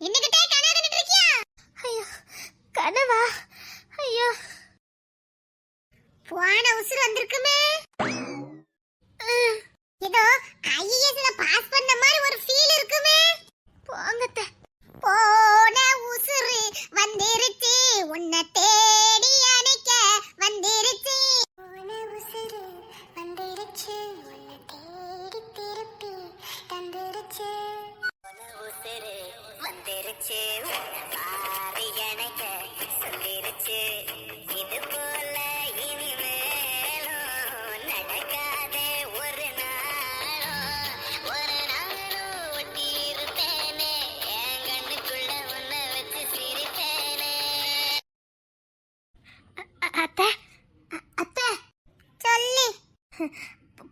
இன்னைக்கிட்டே கனவு கண்டுட்டு இருக்கியா? ஐயோ கனவா? ஐயோ போன உசுறு வந்திருக்குமே. ஏதோ ஐஏஎஸ்ல பாஸ் பண்ண மாதிரி ஒரு ஃபீல் இருக்குமே. போங்கத்த. போன உசுறு வந்திருச்சு உன்னை தேடி அணைக்க வந்திருச்சு. போன உசுறு வந்திருச்சு உன்னை தேடி திருப்பி தந்திருச்சு. போன உசுறு வந்திருச்சு உன்னை பாரி அணைக்க சொல்லிருச்சு. இது போல இனிமேலும் நடக்காதே ஒரு நாளும் ஒட்டி இருப்பேனே என் கண்ணுக்குள்ள உன்னை வச்சு சிரிப்பேனே. அத்தை அத்தை சொல்லி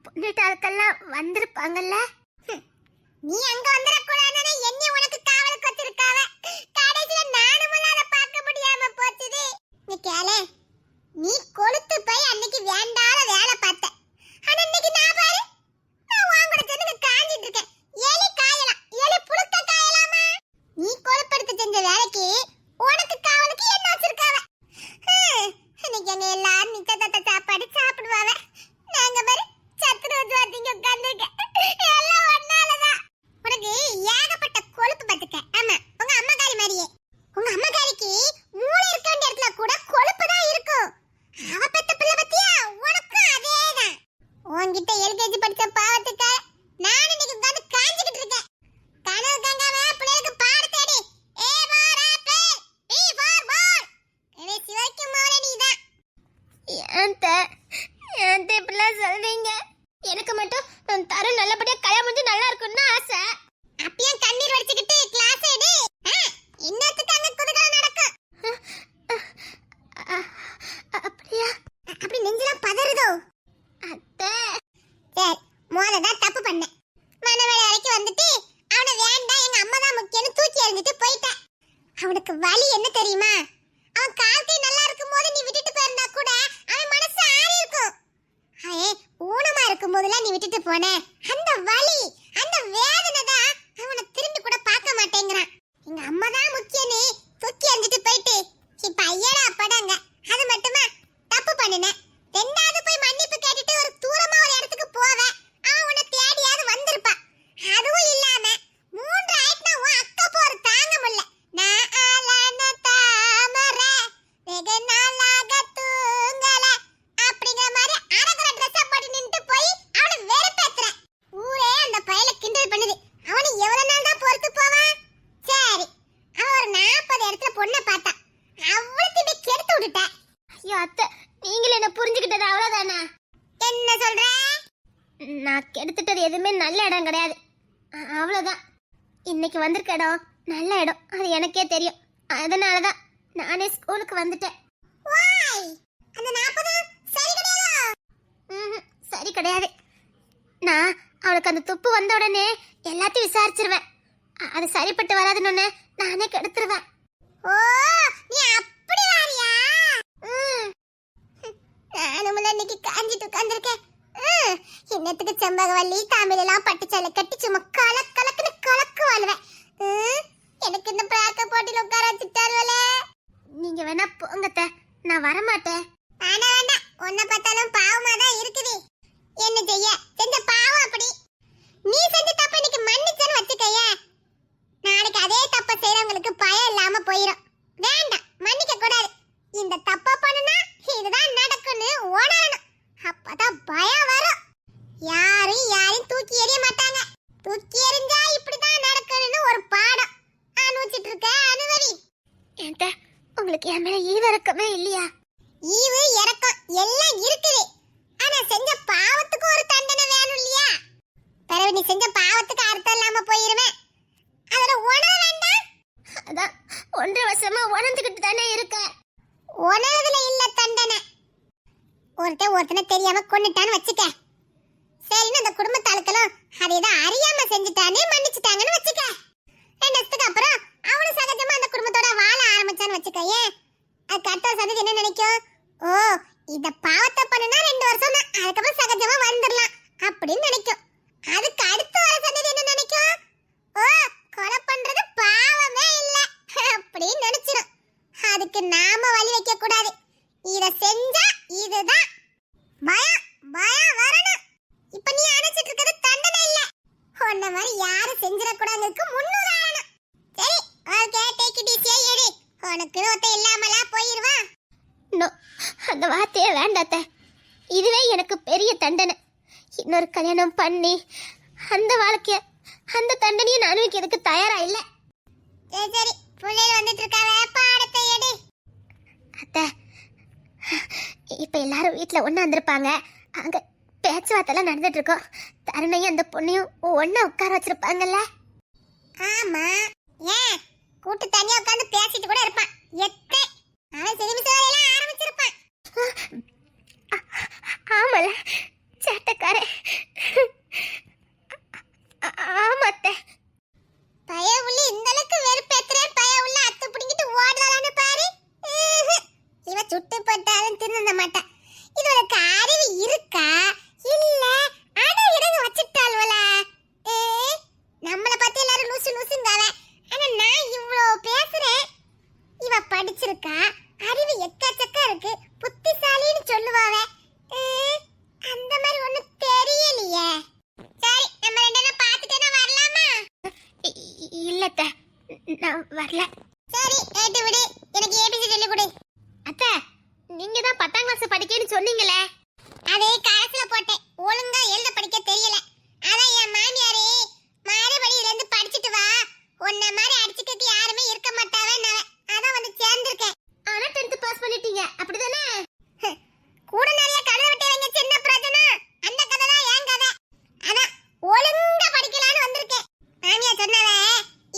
பொண்ணுட்டாளுக்கெல்லாம் வந்திருப்பாங்கல்ல. நீ அங்க வந்துடக்கூடாதுன்னு என்னை உனக்கு காவலுக்கு வச்சிருக்காவ. கடைசியில நானும் அதை பார்க்க முடியாம போச்சுது. நீ கேளு, நீ கொளுத்து போய் அன்னைக்கு வேண்டாத வேலை பார்த்த. ஆனா இன்னைக்கு நான் பாரு, நான் உன் கூட சேர்ந்து காஞ்சிட்டு இருக்கேன். எலி காயலாம், எலி புழுக்க காயலாமா? நீ கொழுப்படுத்து செஞ்ச வேலைக்கு உனக்கு காவலுக்கு என்ன வச்சிருக்காவ? இன்னைக்கு எங்க எல்லாரும் நிச்சயதார்த்த சாப்பாடு சாப்பிடுவாவ. நாங்க பாரு சத்துரு வச்சு வாத்திங்க உட்கார்ந்துருக்கேன். எல்லாம் ஒன்னாலதான். உனக்கு ஏகப்பட்ட கொழுப்பு பார்த்துக்க. ஆமா, உங்க அம்மாக்காரி மாதிரியே. உங்க அம்மாக்காரிக்கு மூளை இருக்க வேண்டிய இடத்துல கூட கொழுப்பு தான் இருக்கும். அவ பெத்த பிள்ளை பத்தியா? உனக்கும் அதேதான். உன்கிட்ட எல்கேஜி படிச்ச பாவத்துக்க நான் இன்னைக்கு உட்கார்ந்து காஞ்சிக்கிட்டு இருக்கேன். கனவு கங்காம பிள்ளைகளுக்கு பாடு தேடி A for apple, B for ball, கடைசி வரைக்கும் மோரே நீதான். ஏன்ட்ட இப்படிலாம் சொல்றீங்க? எனக்கு மட்டும் நான் தர நல்லபடியா கல்யாணம் முடிஞ்சு நல்லா இருக்கும்னு ஆசை. அப்பயே கண்ணீர் வடிச்சுக்கிட்டு கிளாஸ் எடு. இன்னத்துக்கு அங்க குதுகலம் நடக்கும். அப்படியா? அப்படி நெஞ்செல்லாம் பதறுதோ? அத்தை சரி, மோததான் தப்பு பண்ணேன். மனவேளை வரைக்கும் வந்துட்டு அவனை வேண்டாம் எங்க அம்மா தான் முக்கியம்னு தூக்கி எறிஞ்சிட்டு போயிட்டேன். அவனுக்கு வலி என்ன தெரியுமா? அவன் கால்கை நல்லா இருக்கும் போது நீ விட்டுட்டு போயிருந்தா கூட அவன் மனசு ஆறி இருக்கும். அவன் ஊனமா இருக்கும் போதெல்லாம் நீ விட்டுட்டு போன அந்த வலி அந்த வேதனை தான் அவனை திரும்பி கூட பார்க்க மாட்டேங்கிறான். எங்க அம்மா தான் முக்கியம்னு தூக்கி எறிஞ்சிட்டு போயிட்டு இப்ப ஐயடா படாங்க. அது மட்டுமா தப்பு பண்ணினேன். ரெண்டாவது போய் மன்னிப்பு கேட்டுட்டு ஒரு தூரமா ஒரு இடத்துக்கு போவேன். அவன் உன்னை தேடியாவது வந்திருப்பான். அதுவும் இல்லாம மூன்று ஆயிட்டுனா உன் அக்கா போற தாங்க முடியல. நான் ஆலான தாமரை வெகு நாளாக தூங்கல அப்படிங்கிற மாதிரி அரகுற ட்ரெஸ்ஸை போட்டு நின்று போய் அவனை வெறுப்பேத்துறேன். ஊரே அந்த பையல கிண்டல் பண்ணுது. அவனை எவ்வளவு நாள் தான் பொறுத்து போவான்? சரி, அவன் ஒரு 40 இடத்துல பொண்ணை பார்த்தான். அவ்வளோத்தையுமே கெடுத்து விட்டுட்டேன். ஐயோ அத்தை, நீங்களே என்ன புரிஞ்சுக்கிட்டது அவ்வளோதானா? என்ன சொல்ற? நான் கெடுத்துட்டது எதுவுமே நல்ல இடம் கிடையாது. அவ்வளோதான். இன்னைக்கு வந்திருக்க இடம் நல்ல இடம், அது எனக்கே தெரியும். அதனால தான் நானே ஸ்கூலுக்கு வந்துட்டேன். அந்த 40 சரி கிடையாதா? சரி கிடையாது. நான் அவளுக்கு அந்த துப்பு வந்த உடனே எல்லாத்தையும் விசாரிச்சிருவேன். அது சரிப்பட்டு வராதுன்னு நானே கெடுத்துருவேன். ஓ, நீ அப்படி வாரியா? நானும் இன்னைக்கு காஞ்சிட்டு உட்கார்ந்துருக்கேன். இன்னத்துக்கு செம்பகவல்லி தாமிலாம் பட்டுச்சலை கட்டி சும்மா கலக்குன்னு கலக்கு வாழ்வேன். எனக்கு இந்த பிராக்க போட்டியில் உட்கார வச்சுட்டாருவலே. நீங்க வேணா போங்கத்த, நான் வரமாட்டேன். வேண்டாம், உன்னை பார்த்தாலும் பாவமா தான் இருக்குது. என்ன செய்ய, செஞ்ச பாவம் அப்படி. நீ செஞ்ச தப்பு இன்னைக்கு மன்னிச்சேன்னு வச்சுக்கைய, நாளைக்கு அதே தப்ப செய்யறவங்களுக்கு பயம் இல்லாம போயிடும். வேண்டாம், மன்னிக்க கூடாது. இந்த தப்ப பண்ணுனா இதுதான் நடக்குன்னு உணரணும். அப்பதான் பயம் வரும். யாரையும் தூக்கி எறிய மாட்டாங்க. தூக்கி எறிஞ்சா இப்படிதான் நடக்கணும்னு ஒரு பாடம் அனுபவிச்சிட்டு இருக்க அனுபவி. ஏன்டா உங்களுக்கு என் மேல ஈவு இறக்கமே இல்லையா? ஈவு இறக்கம் எல்லாம் இருக்குது. ஆனா செஞ்ச பாவத்துக்கு ஒரு தண்டனை வேணும் இல்லையா? பிறகு நீ செஞ்ச பாவத்துக்கு அர்த்தம் இல்லாம போயிருமே. அதோட உணர வேண்டாம். அதான் 1.5 வருஷமா உணர்ந்துகிட்டு தானே இருக்க. உணர்றதுல இல்ல தண்டனை. ஒருத்தனை தெரியாம கொன்னுட்டான்னு வச்சுக்க. சரின்னு அந்த குடும்பத்தாளுக்களும் அதை ஏதோ அறியாம செஞ்சுட்டானே மன்னிச்சுட்டாங்கன்னு வச்சுக்க. 2 வருஷத்துக்கு அப்புறம் அவனும் சகஜமா அந்த குடும்பத்தோட வாழ ஆரம்பிச்சான்னு வச்சுக்க. ஏன் அதுக்கு அடுத்த சந்ததி என்ன நினைக்கும்? ஓ, இத பாவத்தை பண்ணுனா 2 வருஷம் தான், அதுக்கப்புறம் சகஜமா வந்துடலாம் அப்படின்னு நினைக்கும். அதுக்கு அடுத்த வர சந்ததி என்ன நினைக்கும்? ஓ, கொலை பண்றது பாவமே அப்படின்னு நினைச்சிரும். அதுக்கு நாம வழி வைக்க கூடாது. இத செஞ்சா இதுதான் பயம் பயம் வரணும். இப்ப நீ அணைச்சிட்டு இருக்கிறது தண்டனை இல்ல, உன்ன மாதிரி யாரும் செஞ்சிட கூடாதுக்கு முன்னுதாரணம். சரி ஓகே, டேக் இட் ஈஸியா எடு. உனக்கு ஒத்த இல்லாமலா போயிருவா? நோ, அந்த வார்த்தையே வேண்டாத்த. இதுவே எனக்கு பெரிய தண்டனை. இன்னொரு கல்யாணம் பண்ணி அந்த வாழ்க்கைய அந்த தண்டனையை நான் அனுபவிக்கிறதுக்கு தயாரா இல்லை. சரி சரி, புள்ளையில வந்துட்டு இருக்காவே, பாடத்தை எடு. அத்தை, இப்ப எல்லாரும் வீட்டுல ஒண்ணா வந்திருப்பாங்க. அங்க பேச்சுவார்த்தைலாம் நடந்துட்டு இருக்கோம். தருணையும் அந்த பொண்ணையும் ஒண்ணா உட்கார வச்சிருப்பாங்கல்ல. ஆமா, ஏன் கூட்டு தனியா உட்கார்ந்து பேசிட்டு கூட இருப்பான். எத்தே அவன் சிறுமி சோலையெல்லாம் ஆரம்பிச்சிருப்பான். ஆமல சேட்டக்கார. ஆமாத்த. பய உள்ள இந்த அளவுக்கு வெறுப்பேத்துறேன், பய உள்ள அத்தை பிடிங்கிட்டு ஓடுறான்னு பாரு. இவ சுட்டு போட்டாலும் திருந்த மாட்டான். இதுவளுக்கு அறிவு இருக்கா இல்ல அட இடங்க வச்சிட்டாள்வல? நம்மள பத்தி எல்லாரும் லூசு லூசுங்காவ. ஆனா நான் இவ்ளோ பேசுறேன். இவ படிச்சிருக்கா, அறிவு எக்கச்சக்க இருக்கு, புத்திசாலின்னு சொல்லுவாவே. அந்த மாதிரி ஒண்ணு தெரியலையே. சரி, நம்ம ரெண்டு பேரும் பார்த்துட்டே நான் வரலாமா? இல்லத்த, நான் வரல. சரி ஏட்டு விடு, எனக்கு ஏபிசி சொல்லி கொடு. அத்தை, நீங்க தான் 10ஆம் கிளாஸ் படிக்கன்னு சொன்னீங்களே. அதே கடைசில போட்டேன், ஒழுங்கா எழுத படிக்க தெரியல. அதான் என் மாமியாரே மறுபடியும் இதுல இருந்து படிச்சிட்டு வா, உன்ன மாதிரி அடிச்சுக்கிட்டு யாருமே இருக்க மாட்டாவே. அதான் வந்து சேர்ந்திருக்கேன். ஆனா 10th பாஸ் பண்ணிட்டீங்க, அப்படிதானே? கூட நிறைய கதை விட்டவங்க சின்ன பிரச்சனை. அந்த கதை தான் என் கதை. அதான் ஒழுங்கா படிக்கலான்னு வந்திருக்கேன். மாமியார் சொன்னவே,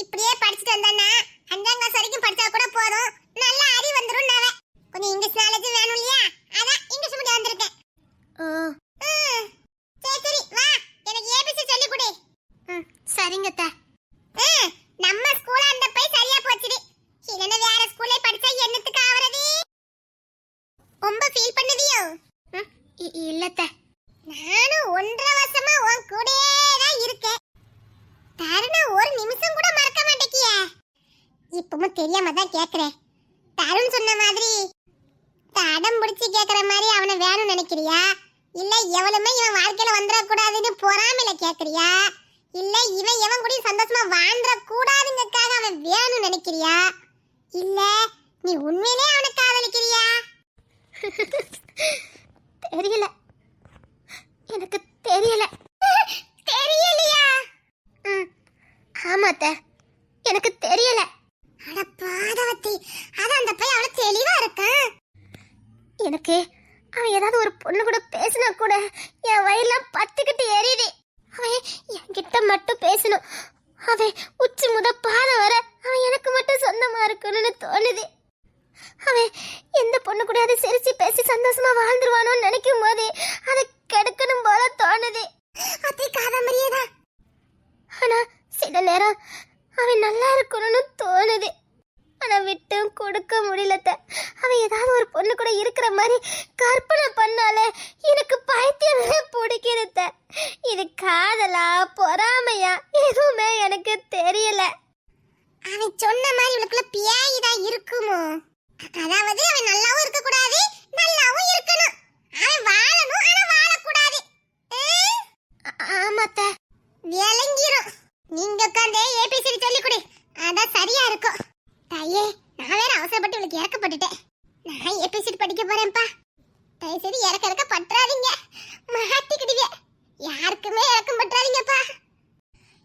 இப்படியே படிச்சுட்டு வந்தானா 5ஆம் கிளாஸ் வரைக்கும் படிச்சா கூட போதும், நல்ல அறிவு வந்துரும். கொஞ்சம் இங்கிலீஷ் நாலேஜ் வேணும் இல்லையா? அதான் இங்கிலீஷ் மீடியம் வந்திருக்கேன். ஓ, சரி சரி வா, எனக்கு ஏபிசி சொல்லி கொடு. சரிங்க அத்தை. நம்ம ஸ்கூல்ல அந்த போய் சரியா போச்சுடி. இல்லன்னா வேற ஸ்கூல்ல படிச்சா என்னத்துக்கு ஆவறது? ரொம்ப ஃபீல் பண்ணுவியோ? இல்லத்த, நானும் 1.5 வருஷமா உன் கூடயே தான் இருக்கேன். தருண ஒரு நிமிஷம் கூட மறக்க மாட்டேக்கியே. இப்பவும் தெரியாம தான் கேக்குறேன். தருண் சொன்ன மாதிரி தடம் பிடிச்சி கேக்குற மாதிரி அவனை வேணும்னு நினைக்கிறியா? இல்ல எவளுமே இவன் வாழ்க்கையில வந்துட கூடாதுன்னு பொறாமையில கேக்குறியா? இல்ல இவன் எவன் கூட சந்தோஷமா வாழ்ந்துட கூடாதுங்கக்காக அவன் வேணும்னு நினைக்கிறியா? இல்ல நீ உண்மையிலே அவனை காதலிக்கிறியா? தெரியல, எனக்கு தெரியல. தெரியலையா? ஆமா அத்தை, எனக்கு தெரியல. அட பாதவத்தி, அத அந்த பையன் அவள தெளிவா இருக்கான். எனக்கு அவன் ஏதாவது ஒரு பொண்ணு கூட பேசினா கூட என் வயிறுலாம் பத்திக்கிட்டு எரியுது. அவன் என்கிட்ட மட்டும் பேசணும். அவன் உச்சி முத பாதம் வர அவன் எனக்கு மட்டும் சொந்தமா இருக்கணும்னு தோணுது. அவன் எந்த பொண்ணு கூட அதை சிரிச்சு பேசி சந்தோஷமா வாழ்ந்துருவானோன்னு நினைக்கும் போது அதை கெடுக்கணும் போல தோணுது. அதே காதமரியதான். ஆனா சில நேரம் அவன் நல்லா இருக்கணும்னு தோணுது. ஆனா விட்டும் கொடுக்க முடியலத்த. அவன் ஏதாவது ஒரு பொண்ணு கூட இருக்கிற மாதிரி கற்பனை பண்ணாலே எனக்கு பைத்தியமே பிடிக்கிறத. இது காதலா பொறாமையா எதுவுமே எனக்கு தெரியல. அவன் சொன்ன மாதிரி இவளுக்குள்ள பியாயிதான் இருக்குமோ? அதாவது அவன் நல்லாவும் இருக்க கூடாது, நல்லாவும் இருக்கணும். அவன் வாழணும், ஆனா வாழக்கூடாது. ஆமாத்த, விளங்கிரும். நீங்க உட்கார்ந்து ஏபிசிடி சொல்லி கொடு, அதான் சரியா இருக்கும். தாயே, நான் வேற அவசரப்பட்டு இவளுக்கு இறக்கப்பட்டுட்டேன். நான் ஏபிசிடி படிக்க போறேன்ப்பா. தயவுசெய்து இறக்க பற்றாதீங்க, மாட்டிக்கிடுவே. யாருக்குமே இறக்கம் பற்றாதீங்கப்பா.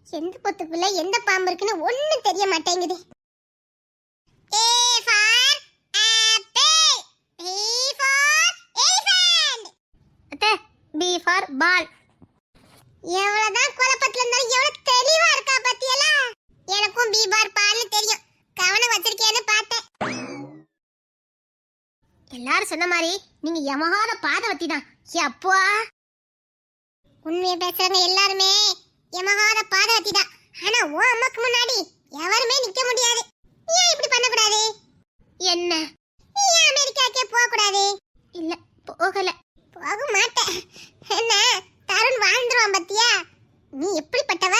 எந்த பொத்துக்குள்ள எந்த பாம்பு இருக்குன்னு ஒண்ணும் தெரிய மாட்டேங்குது. A for apple, B for elephant. அத்தை, B for ball. எவ்வளவுதான் குழப்பத்துல இருந்தாலும் எவ்வளவு தெளிவா இருக்கா பாத்தியலா? எனக்கும் பி பார் பால்னு தெரியும், கவனம் வச்சிருக்கேன்னு பார்த்தேன். எல்லாரும் சொன்ன மாதிரி நீங்க யமகான பாதவத்தி தான். அப்பா, உண்மையை பேசுறவங்க எல்லாருமே யமகாத பாதவத்தி தான். ஆனா உன் அம்மாக்கு முன்னாடி எவருமே நிக்க முடியாது. நீ ஏன் இப்படி பண்ண கூடாது? என்ன? நீ ஏன் அமெரிக்காக்கே போக கூடாது? இல்ல, போகல. போக மாட்டேன். என்ன தருண் வாழ்ந்துருவான் பத்தியா? நீ எப்படிப்பட்டவ?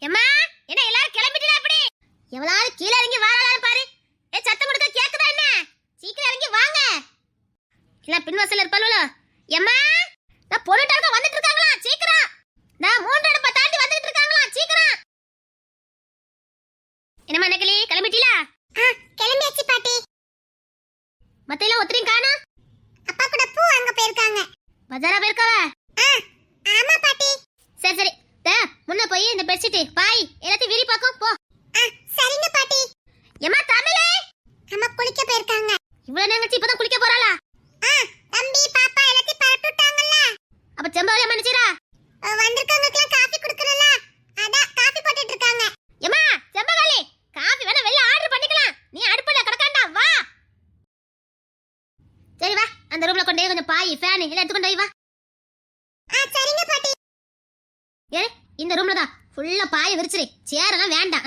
எம்மா, என்ன எல்லாரும் கிளம்பிட்டீங்களா? அப்படி கீழ இறங்கி வாராளான்னு பாரு. சத்தம் கொடுக்க கேக்குதா என்ன? சீக்கிரம் இறங்கி வாங்க. இல்ல பின்வாசல்ல இருப்பாளோ? எம்மா, நான் பொண்ணுட்டாங்க வந்துட்டு இருக்காங்களா? சீக்கிரம். நான் 3 அடுப்ப தாண்டி வந்துட்டு இருக்காங்களா? சீக்கிரம். என்னம்மா நக்கலி, கிளம்பிட்டீங்களா? கிளம்பியாச்சு பாட்டி. மத்தையெல்லாம் ஒத்தரையும் காணோம். அப்பா கூட பூ அங்க போயிருக்காங்க. பஜாரா போயிருக்காவ? ஆமா பாட்டி. சரி சரி, முன்ன போய் இந்த பெட்ஷீட் பாய் எல்லாத்தையும் விரி பாக்கும் போ. சரிங்க பாட்டி. எம்மா தமிழே, அம்மா குளிக்க போயிருக்காங்க. இவ்வளவு நேரம் கழிச்சு இப்பதான் குளிக்க போறாளா? தம்பி பாப்பா எல்லாத்தையும் பரட்டுட்டாங்கல்ல. அப்ப செம்பாவளி மன்னிச்சிரா வந்திருக்கவங்களுக்குலாம் காபி குடுக்கறல. அதான் காபி போட்டுட்டு இருக்காங்க. எம்மா செம்பகாளி, காபி வேணா வெளிய ஆர்டர் பண்ணிக்கலாம். நீ அடுப்புல கடக்காண்டா வா. சரி வா, அந்த ரூம்ல கொண்டே கொஞ்சம் பாய் ஃபேன் எல்லாம் எடுத்து கொண்டு வா. சரிங்க பாட்டி. ஏ இந்த ரூம்ல தான் ஃபுல்லா பாய் விரிச்சிரு. சேர் எல்லாம் வேண்டாம்.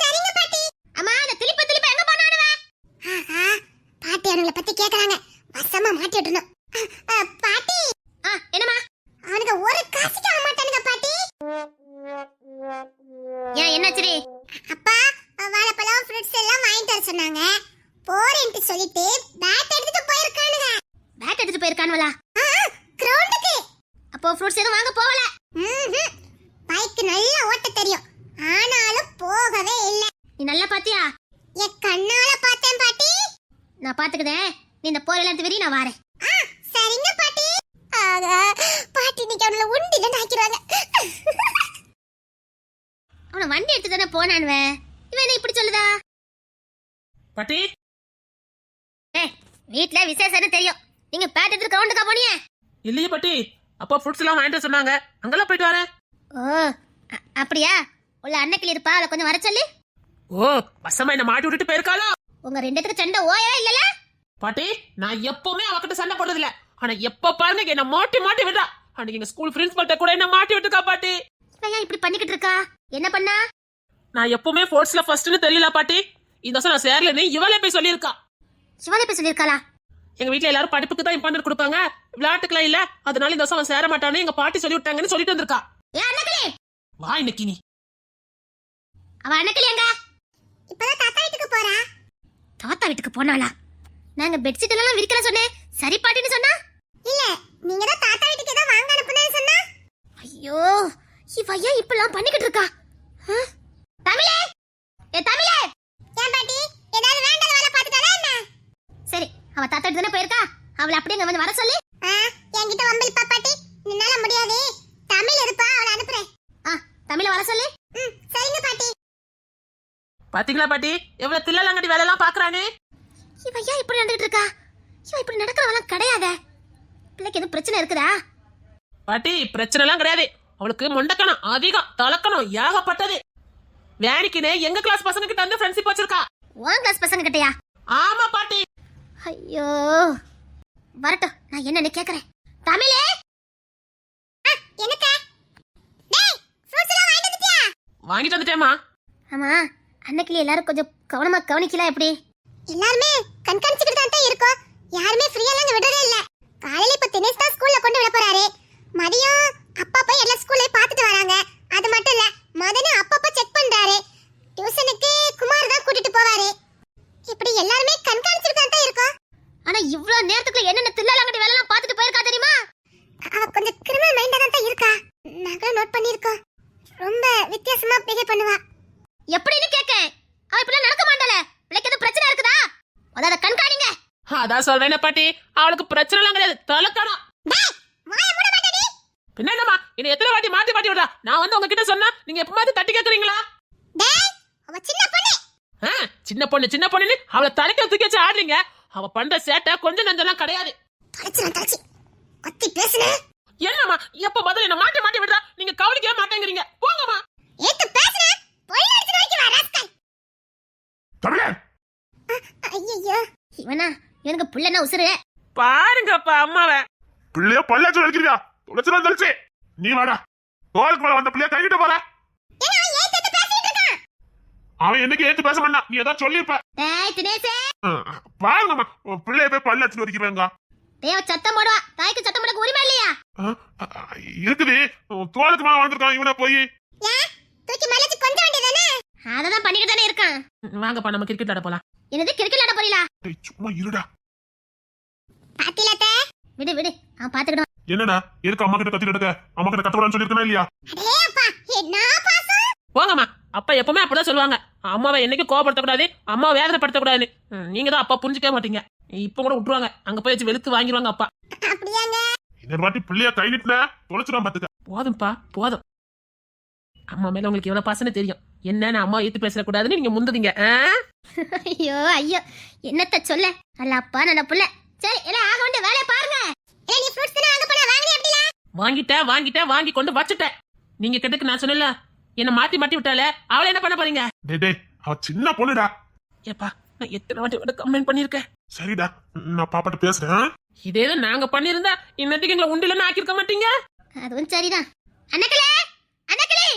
சரிங்க பாட்டி. அம்மா அந்த திலிப்ப எங்க போனானவ? பாட்டி அவங்கள பத்தி கேக்குறாங்க. வசமா மாட்டி விட்டணும். பாட்டி. என்னம்மா? அவனுக்கு ஒரு காசுக்கு ஆக மாட்டானுங்க பாட்டி. ஏன் என்னாச்சு? அப்பா வாழைப்பழம் ஃப்ரூட்ஸ் எல்லாம் வாங்கிட்டு வர சொன்னாங்க. போறேன்ட்டு சொல்லிட்டு பேட் எடுத்துட்டு போயிருக்கானுங்க. பேட் எடுத்துட்டு போயிருக்கானுவலா? கிரவுண்டுக்கு. அப்போ ஃப்ரூட்ஸ் எதுவும் வாங்க போகல? பைக் நல்லா ஓட்ட தெரியும். ஆனாலும் போகவே இல்ல. நீ நல்லா பாத்தியா? என் கண்ணால பார்த்தேன் பாட்டி. நான் பாத்துக்கிறேன். நீ இந்த போரெல்லாம் எடுத்து விரி, நான் வாரேன். சரிங்க பாட்டி. பாட்டி இன்னைக்கு அவங்கள உண்டில நாக்கிடுவாங்க. அவன வண்டி எடுத்து தானே போனானுவ. இவன் என்ன இப்படி சொல்லுதா? பாட்டி வீட்ல விசேஷம்னு தெரியும். நீங்க பேட் எடுத்து கிரவுண்டுக்கா போனியே? இல்லையே பாட்டி, அப்பா ஃப்ரூட்ஸ் எல்லாம் வாங்கிட்டு சொன்னாங்க. அங்கெல்லாம் போயிட்டு வரேன். ஓ அப்படியா? உள்ள அன்னைக்கு இருப்பா, அவளை கொஞ்சம் வர சொல்லி. ஓ வசமா என்ன மாட்டி விட்டுட்டு போயிருக்காளோ? உங்க 2 பேருக்கு சண்டை ஓயா இல்லல? பாட்டி நான் எப்பவுமே அவகிட்ட சண்டை போடுறது இல்ல. ஆனா எப்ப பாருங்க என்ன மாட்டி மாட்டி விடுறா. அன்னைக்கு எங்க ஸ்கூல் பிரின்சிபல்ட்ட கூட என்ன மாட்டி விட்டுக்கா பாட்டி. இவன் ஏன் இப்படி பண்ணிக்கிட்டு இருக்கா? என்ன பண்ணா? நான் எப்பவுமே ஸ்போர்ட்ஸ்ல ஃபர்ஸ்ட்னு தெரியல பாட்டி. இந்த வருஷம் நான் சேரலன்னு இவளே போய் சொல்லியிருக்கா. சிவாலே போய் சொல்லிருக்காளா? எங்க வீட்ல எல்லாரும் படிப்புக்கு தான் இம்பார்ட்டன்ட் கொடுப்பாங்க, விளையாட்டுக்குலாம் இல்ல. அதனால இந்த வருஷம் அவன் சேர மாட்டான்னு எங்க பாட்டி சொல்லி விட்டாங்கன்னு சொல்லிட்டு வந்திருக்கா. ஏ அண்ணக்கிளி, வா இன்னைக்கு நீ. அவ அண்ணக்கிளி எங்க? இப்பதான் தாத்தா வீட்டுக்கு போறா. தாத்தா வீட்டுக்கு போனாளா? நாங்க பெட்ஷீட் எல்லாம் விரிக்கல சொன்னேன். சரி பாட்டின்னு சொன்னா. இல்ல நீங்க தான் தாத்தா வீட்டுக்கு ஏதோ வாங்க அனுப்புனேன்னு சொன்னா. ஐயோ இவ ஏன் இப்பெல்லாம் பண்ணிக்கிட்டு இருக்கா? தமிழே, ஏ தமிழே. ஏன் பாட்டி ஏதாவது வேண்டாத வேலை பார்த்துட்டாளா என்ன? சரி அவ தாத்தா வீட்டு தானே போயிருக்கா. அவளை அப்படியே இங்க வந்து வர சொல்லி. என்கிட்ட வம்பில்ப்பா பாட்டி. என்னால முடியாது. தமிழ் இருப்பா, அவளை அனுப்புறேன். தமிழ வர சொல்லி. சரிங்க பாட்டி. பாத்தீங்களா பாட்டி எவ்வளவு தில்லலங்கடி வேலை எல்லாம் பாக்குறானே. இவ ஏன் இப்படி நடந்துட்டு இருக்கா? இவ இப்படி நடக்கிறவெல்லாம் கிடையாதே. பிள்ளைக்கு எதுவும் பிரச்சனை இருக்குதா? பாட்டி பிரச்சனை எல்லாம் கிடையாது. அவளுக்கு மொண்டக்கணும் அதிகம், தலக்கணும் ஏகப்பட்டது. வேணிக்குனே எங்க கிளாஸ் பசங்க கிட்ட வந்து ஃப்ரெண்ட்ஷிப் வச்சிருக்கா. உன் கிளாஸ் பசங்க கிட்டயா? ஆமா பாட்டி. ஐயோ வரட்டும், நான் என்னன்னு கேக்குறேன். தமிழே, என்னக்கா? டேய் ஃப்ரூட்ஸ் எல்லாம் வாங்கிட்டு வந்துட்டியா? வாங்கிட்டு வந்துட்டேமா. ஆமா அன்னைக்கு எல்லாரும் கொஞ்சம் கவனமா கவனிக்கலாம். எப்படி? எல்லாருமே கண்காணிச்சுக்கிட்டு தான் இருக்கோம். யாருமே ஃப்ரீயா எல்லாம் விடுறதே இல்ல. காலையில இப்ப தினேஷ் தான் ஸ்கூல்ல கொண்டு விட போறாரு. மதியம் அப்பா போய் எல்லா ஸ்கூல்லையும் பார்த்துட்டு வராங்க. அது மட்டும் இல்ல, மதனு அப்பப்ப செக் பண்றாரு. டியூஷனுக்கு குமார் தான் கூட்டிட்டு போவாரு. இப்படி எல்லாருமே கண்காணிச்சுக்கிட்டு தான் இருக்கோம். ஆனா இவ்வளவு நேரத்துக்குள்ள என்னென்ன தில்லாலங்கடி வேலை எல்லாம் பார்த்துட்டு போயிருக்கா தெரியுமா? அவ கொஞ்சம் கிரிமினல் மைண்டா தான் இருக்கா. நாங்களும் நோட் பண்ணிருக்கோம். ரொம்ப வித்தியாசமா பிஹேவ் பண்ணுவா. எப்படின்னு கேக்க? அவ இப்படி நடக்க மாட்டாளே. பிள்ளைக்கு எதுவும் பிரச்சனை இருக்குதா? அத கண்காணிங்க. அதான் சொல்றேனே பாட்டி, அவளுக்கு பிரச்சனை எல்லாம் கிடையாது, தலக்கணும். டேய் வாயை மூட மாட்டேடி. பின்ன என்னமா என்ன எத்தனை வாட்டி மாத்தி மாட்டி விடுறா? நான் வந்து உங்ககிட்ட சொன்னா நீங்க எப்பமாவது தட்டி கேக்குறீங்களா? டேய் அவ சின்ன பொண்ணு. சின்ன பொண்ணு சின்ன பொண்ணுன்னு அவளை தலைக்க தூக்கி வச்சு ஆடுறீங்க. அவ பண்ற சேட்டை கொஞ்சம் நஞ்செல்லாம் கிடையாது. தலைச்சி கத்தி பேசுன. என்னம்மா எப்ப பதில் என்ன மாட்டி மாட்டி விடுறா? நீங்க கவனிக்கவே மாட்டேங்கிறீங்க. போங்கம்மா. ஏத்து பேசுன போய் அடிச்சு வைக்க வா ராஸ்கல். தமிழே, ஐயோ இவனா இவனுக்கு புள்ளனா உசுரு. பாருங்கப்பா அம்மாவை. பிள்ளைய பல்லாச்சு வலிக்கிறியா? தொலைச்சுனா தொலைச்சு. நீ வாடா. தோளுக்கு மேல வந்த பிள்ளைய கைகிட்ட போற. ஏன் அவன் ஏத்து பேசிட்டு இருக்கான்? அவன் என்னைக்கு ஏத்து பேச மாட்டான். நீ ஏதாவது சொல்லிருப்ப. டேய் தினேஷே, பாருங்கம்மா, உன் பிள்ளைய போய் பல்லாச்சு வலிக்கிறேங்க. டேய் சத்தம் போடுவா. தாய்க்கு சத்தம் போட உரிமை இல்லையா? இருக்குது. தோளுக்கு மேல வந்திருக்கான் இவனை போய். ஏன் தூக்கி மலைச்சு கொஞ்ச வேண்டியதானே? அததான் பண்ணிட்டு தானே இருக்கான். வாங்கப்பா நம்ம கிரிக்கெட் ஆட போலாம். என்னது கிரிக்கெட் ஆட போறீங்களா? டேய் சும்மா இருடா. பாத்திலத்த விடு விடு அவன் பாத்துக்கிடுவான். என்னடா எதுக்கு அம்மா கிட்ட கத்திட்டு இருக்க? அம்மா கிட்ட கத்தக்கூடாதுன்னு சொல்லிருக்கனா இல்லையா? அடே அப்பா என்ன பாசம். போங்கம்மா. அப்பா எப்பவுமே அப்படிதான் சொல்லுவாங்க, அம்மாவை என்னைக்கும் கோவப்படுத்தக்கூடாது, அம்மாவை வேதனைப்படுத்தக்கூடாது. நீங்க தான் அப்பா புரிஞ்சுக்க மாட்டீங்க. இப்ப கூட விட்டுருவாங்க, அங்க போய் வச்சு வெளுத்து வாங்கிடுவாங்க அப்பா. அப்படியாங்க? இன்னொரு வாட்டி பிள்ளைய கை நீட்டின தொலைச்சிடாம பாத்துக்க. போதும்பா போதும். அம்மா மேல உங்களுக்கு எவ்வளவு பாசன்னு தெரியும். என்னன்னு அம்மா ஏத்து பேசக்கூடாதுன்னு நீங்க முந்ததீங்க. ஐயோ ஐயோ என்னத்த சொல்ல. நல்ல அப்பா நல்ல புள்ள. சரி எல்லாம் ஆக வேண்டிய வேலையை பாருங்க. ஏ நீ ஃப்ரூட்ஸ் தான வாங்க போனா வாங்குறியா அப்படிலாம்? வாங்கிட்டேன் வாங்கி கொண்டு வச்சுட்டேன். நீங்க கேட்டதுக்கு நான் சொன்னல, என்ன மாத்தி மாட்டி விட்டாலே, அவளை என்ன பண்ண போறீங்க? டேய் அவ சின்ன பொண்ணுடா. ஏப்பா நான் எத்தனை வாட்டி கம்ப்ளைண்ட் பண்ணிருக்கேன். சரிடா நான் பாப்பாட்ட பேசுறேன். இதே நாங்க பண்ணிருந்தா இன்னத்துக்கு எங்களை உண்டிலன்னு ஆக்கிருக்க மாட்டீங்க. அதுவும் சரிதான். அண்ணக்களே அண்ணக்களே.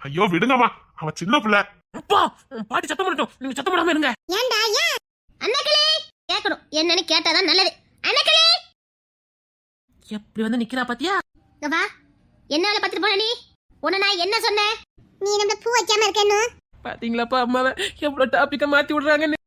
ஐயோ விடுங்கம்மா, அவ சின்ன பிள்ளை. அப்பா பாட்டி சத்தம் பண்ணட்டும், நீங்க சத்தம் போடாம இருங்க. ஏன்டா ஏன்? அண்ணக்களே கேட்கணும், என்னன்னு கேட்டாதான் நல்லது. அண்ணக்களே எப்படி வந்து நிக்கிறா பாத்தியா? இங்க வா. என்னால பாத்துட்டு போன நீ? உன்னை நான் என்ன சொன்னேன்? நீ நம்மள பூ வைக்காம இருக்கேன்னு பாத்தீங்களாப்பா அம்மாவை எவ்வளவு டாபிக்க மாத்தி விடுறாங்கன்னு.